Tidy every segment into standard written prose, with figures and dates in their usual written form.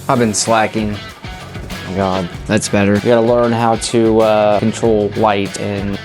I've been slacking. Oh God, that's better. You gotta learn how to control light and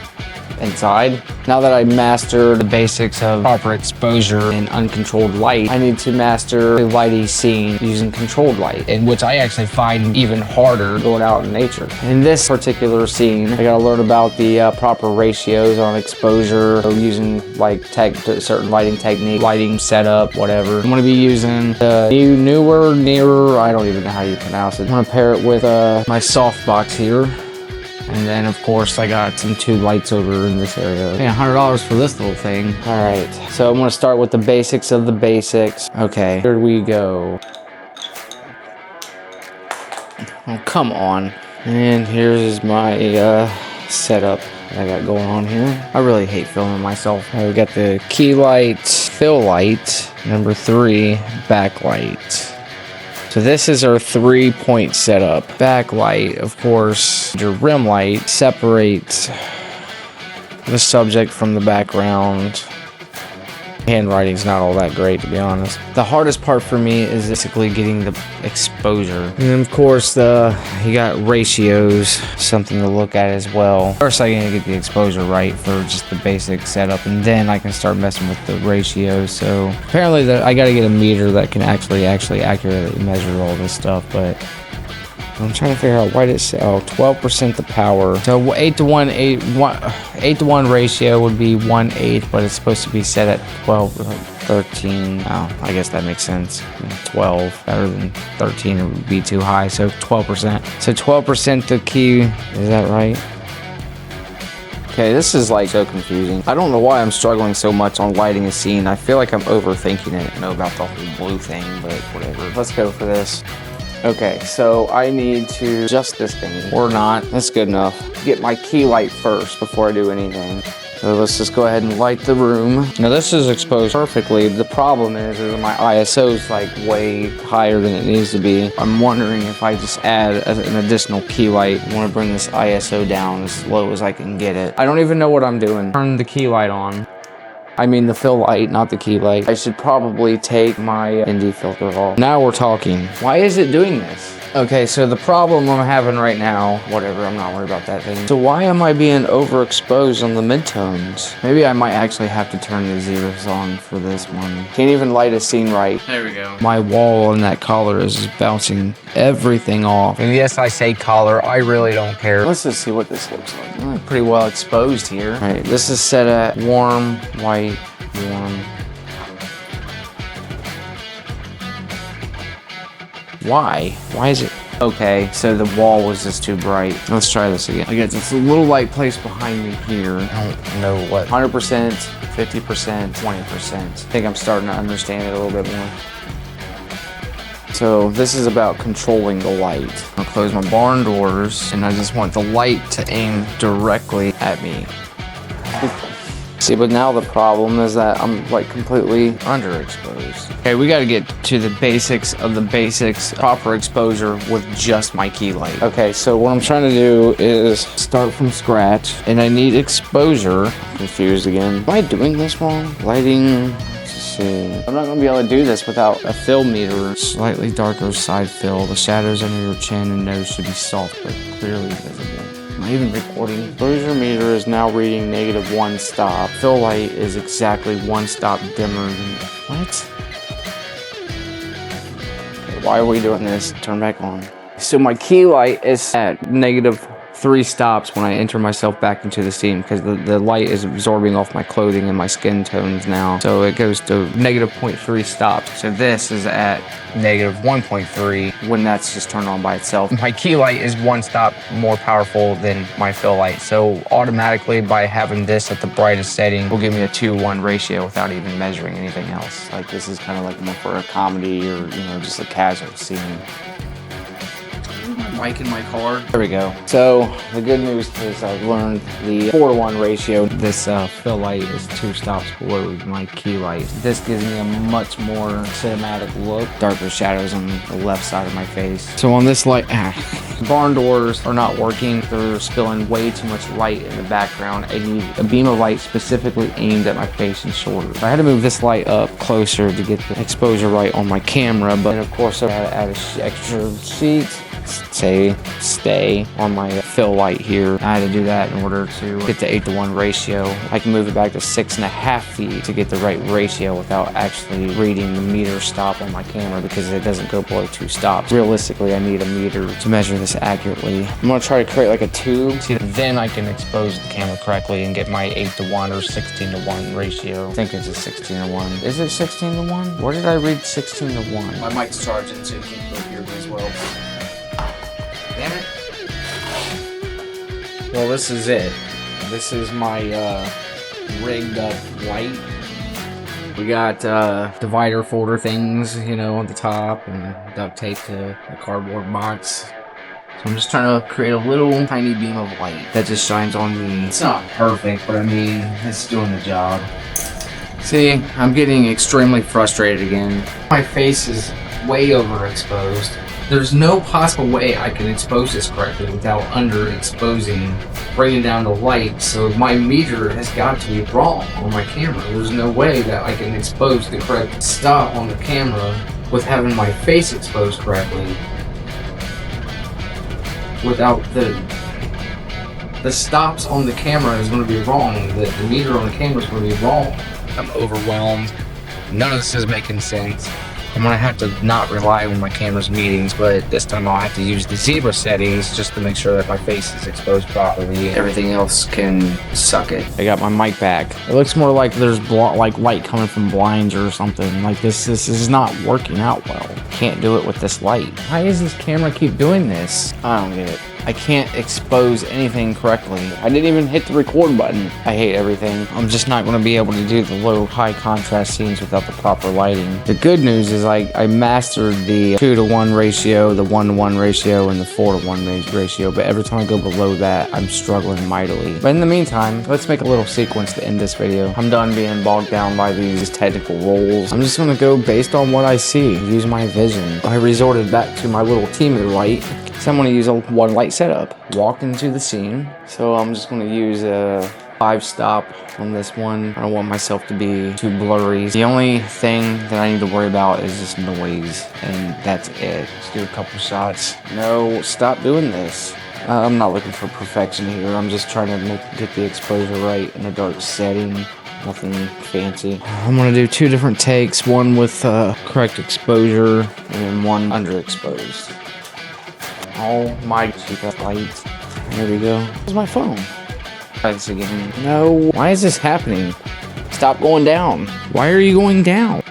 inside. Now that I mastered the basics of proper exposure and uncontrolled light, I need to master a lighty scene using controlled light, in which I actually find even harder going out in nature. In this particular scene, I gotta learn about the proper ratios on exposure, so using like certain lighting technique, lighting setup, whatever. I'm gonna be using the newer, I don't even know how you pronounce it. I'm gonna pair it with my softbox here. And then, of course, I got some tube lights over in this area. Paying $100 for this little thing. All right, so I'm gonna start with the basics of the basics. Okay, here we go. Oh, come on. And here's my setup that I got going on here. I really hate filming myself. We got the key light, fill light, number 3, backlight. So this is our 3-point setup. Backlight, of course, your rim light separates the subject from the background. Handwriting's not all that great, to be honest. The hardest part for me is basically getting the exposure. And then, of course, you got ratios, something to look at as well. First, I gotta get the exposure right for just the basic setup, and then I can start messing with the ratios. So apparently, I gotta get a meter that can actually accurately measure all this stuff, but I'm trying to figure out why it's 12% the power. So 8 to 1 ratio would be 1/8, but it's supposed to be set at 12 or 13. Oh, I guess that makes sense. 12 better than 13, it would be too high. So 12%. So 12% the key, is that right? Okay, this is like so confusing. I don't know why I'm struggling so much on lighting a scene. I feel like I'm overthinking it. I know about the whole blue thing, but whatever. Let's go for this. Okay, so I need to adjust this thing, or not. That's good enough. Get my key light first before I do anything. So let's just go ahead and light the room. Now this is exposed perfectly. The problem is my ISO is like way higher than it needs to be. I'm wondering if I just add an additional key light. I want to bring this ISO down as low as I can get it. I don't even know what I'm doing. Turn the key light on. I mean the fill light, not the key light. I should probably take my ND filter off. Now we're talking. Why is it doing this? Okay, so the problem I'm having right now, whatever, I'm not worried about that thing. So why am I being overexposed on the midtones? Maybe I might actually have to turn the zeros on for this one. Can't even light a scene right. There we go. My wall and that collar is bouncing everything off. And yes, I say collar, I really don't care. Let's just see what this looks like. I'm pretty well exposed here. All right, this is set at warm, white, warm. Why? Why is it? Okay, so the wall was just too bright. Let's try this again. I guess it's a little light placed behind me here. I don't know what. 100%, 50%, 20%. I think I'm starting to understand it a little bit more. So this is about controlling the light. I'll close my barn doors, and I just want the light to aim directly at me. See, but now the problem is that I'm like completely underexposed. Okay, we gotta get to the basics of the basics, proper exposure with just my key light. Okay, so what I'm trying to do is start from scratch, and I need exposure. I'm confused again. Am I doing this wrong? Lighting, let's see. I'm not gonna be able to do this without a fill meter. Slightly darker side fill. The shadows under your chin and nose should be soft but clearly visible. Am I even recording? Exposure meter is now reading -1 stop. Fill light is exactly 1 stop dimmer than... What? Okay, why are we doing this? Turn back on. So my key light is at -3 stops when I enter myself back into the scene, because the light is absorbing off my clothing and my skin tones now. So it goes to -0.3 stops. So this is at -1.3 when that's just turned on by itself. My key light is 1 stop more powerful than my fill light. So automatically, by having this at the brightest setting, will give me a 2:1 ratio without even measuring anything else. Like, this is kind of like more for a comedy or, you know, just a casual scene. mic in my car. There we go. So the good news is I've learned the 4:1 ratio. This fill light is 2 stops below my key light. This gives me a much more cinematic look. Darker shadows on the left side of my face. So on this light, barn doors are not working. They're spilling way too much light in the background. I need a beam of light specifically aimed at my face and shoulders. I had to move this light up closer to get the exposure right on my camera, but of course I had to add an extra sheet. Stay on my fill light here. I had to do that in order to get the 8:1 ratio. I can move it back to 6.5 feet to get the right ratio without actually reading the meter stop on my camera because it doesn't go below 2 stops. Realistically, I need a meter to measure this accurately. I'm gonna try to create like a tube, see, then I can expose the camera correctly and get my 8:1 or 16:1 ratio. I think it's a 16:1. Is it 16:1? Where did I read 16:1? My mic's charging, so you can both hear me as well. Damn it. Well, this is it. This is my rigged up light. We got divider folder things, you know, on the top and duct tape to a cardboard box. So I'm just trying to create a little tiny beam of light that just shines on me. It's not perfect, but I mean, it's doing the job. See, I'm getting extremely frustrated again. My face is way overexposed. There's no possible way I can expose this correctly without underexposing, bringing down the light. So my meter has got to be wrong on my camera. There's no way that I can expose the correct stop on the camera with having my face exposed correctly. Without the stops on the camera is going to be wrong. The meter on the camera is going to be wrong. I'm overwhelmed. None of this is making sense. I'm gonna have to not rely on my camera's meetings, but this time I'll have to use the zebra settings just to make sure that my face is exposed properly. Everything else can suck it. I got my mic back. It looks more like there's like light coming from blinds or something. Like this is not working out well. Can't do it with this light. Why does this camera keep doing this? I don't get it. I can't expose anything correctly. I didn't even hit the record button. I hate everything. I'm just not going to be able to do the low high contrast scenes without the proper lighting. The good news is I mastered the 2:1 ratio, the 1:1 ratio, and the 4:1 ratio, but every time I go below that, I'm struggling mightily. But in the meantime, let's make a little sequence to end this video. I'm done being bogged down by these technical roles. I'm just going to go based on what I see, use my vision. I resorted back to my little teamer light. So I'm going to use a 1 light setup. Walked into the scene. So I'm just going to use a 5 stop on this one. I don't want myself to be too blurry. The only thing that I need to worry about is just noise. And that's it. Let's do a couple shots. No, stop doing this. I'm not looking for perfection here. I'm just trying to get the exposure right in a dark setting. Nothing fancy. I'm going to do 2 different takes. One with correct exposure and then one underexposed. Oh my cheap lights. There we go. Where's my phone? Try this again. No. Why is this happening? Stop going down. Why are you going down?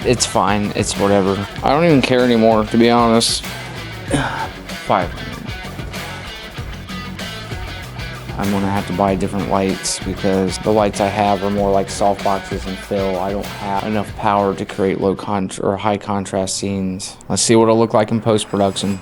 It's fine. It's whatever. I don't even care anymore, to be honest. 500. I'm gonna have to buy different lights because the lights I have are more like soft boxes and fill. I don't have enough power to create high contrast scenes. Let's see what it'll look like in post-production.